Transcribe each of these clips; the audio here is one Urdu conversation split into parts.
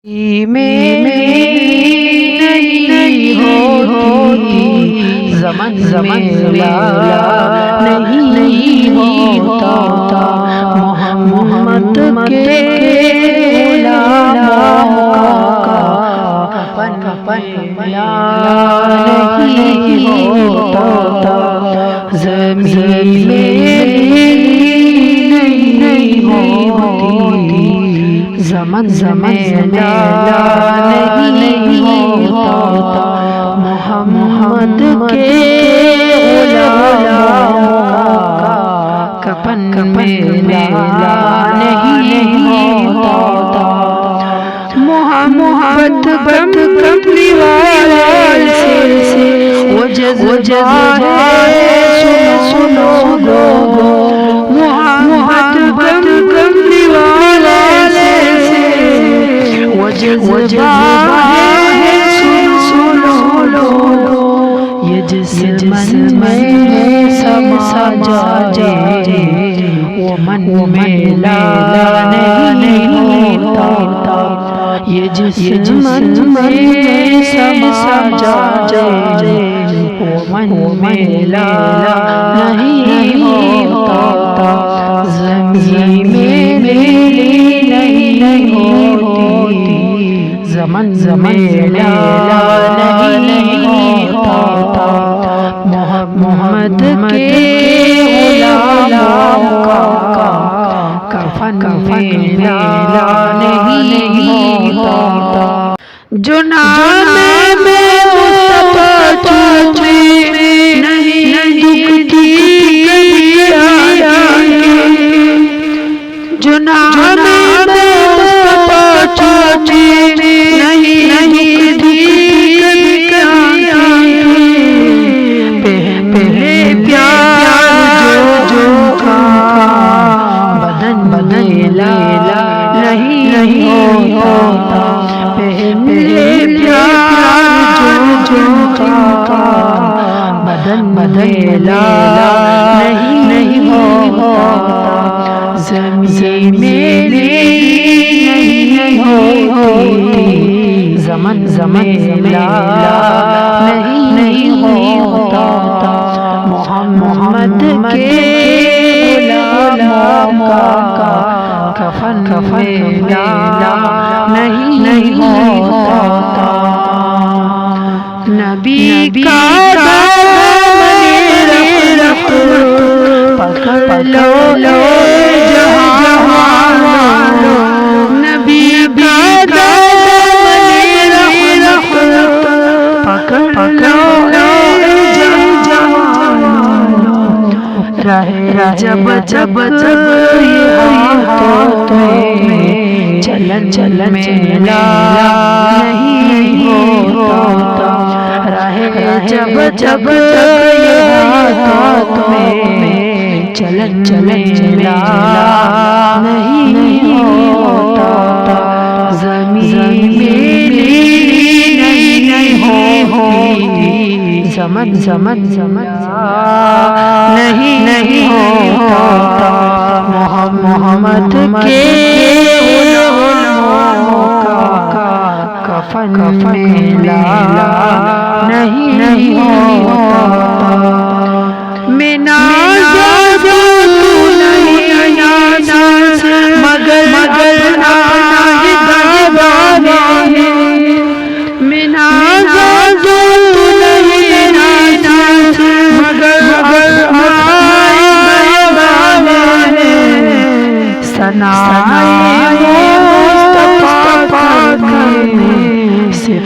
میری نہیں ہوتی زمن میلا نہیں ہوتا محمد کے غلاموں کا کفن میلا نہیں ہوتا زمین نہیں ہوتی زمن میلا نہیں ہوتا محمد کے غلاموں کا کفن میلا نہیں ہوتا محبت کملی والے سے وہ جذبہ ہے سنو گو محبت کملی والے سے وہ جذبہ ہے سنو یہ جسم میں سما جائے وہ من میلا نہیں ہوتا یہ جسم میں سما جائے وہ من میلا نہیں ہوتا زمین میری نہیں ہوتی زمن میلا نہیں ہوتا محمد کے غلاموں کا کفن میلا نہیں ہوتا جو نام میں مصطفیٰ چوچے نہیں دکھتی کبھی آنکھیں جو نام میں مصطفیٰ چوچے نہیں دکھتی کبھی آنکھیں پہلے پیار جو کا بدن میلا نہیں ہوتا پہلے پیار جو کا بدن میلا نہیں ہوتا زمین میری نہیں ہوتی زمن میلا نہیں ہوتا محمد کے غلاموں کا کفن میلا نہیں ہوتا نبی کا دامن پکڑ لو نبی کا دامن پکڑ لو رہے جب ہاتھوں میں چلن میلا نہیں ہوتا رہے جب ہاتھوں میں چلن میلا نہیں ہوتا زمین میری نہیں ہوتی زمن نہیں ہوتا محمد کے غلاموں کا کفن میلا نہیں ہوتا میں ناز تو نہیں ناز مگر آنا ہی دعوانے میں ناز تو نہیں ناز مگر سنائے مصطفیٰ کرنے سے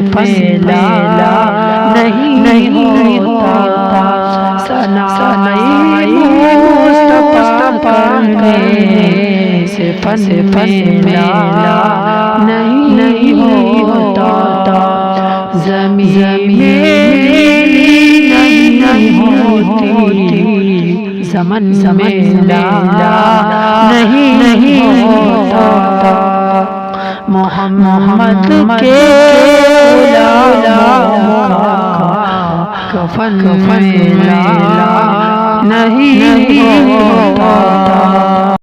میلا نہیں ہوتا سنائے مصطفیٰ کرنے سے میلا نہیں ہوتا زمین میری نہیں ہوتی زمن میلا نہیں ہوتا محمد کے غلاموں کا کفن میلا نہیں ہوتا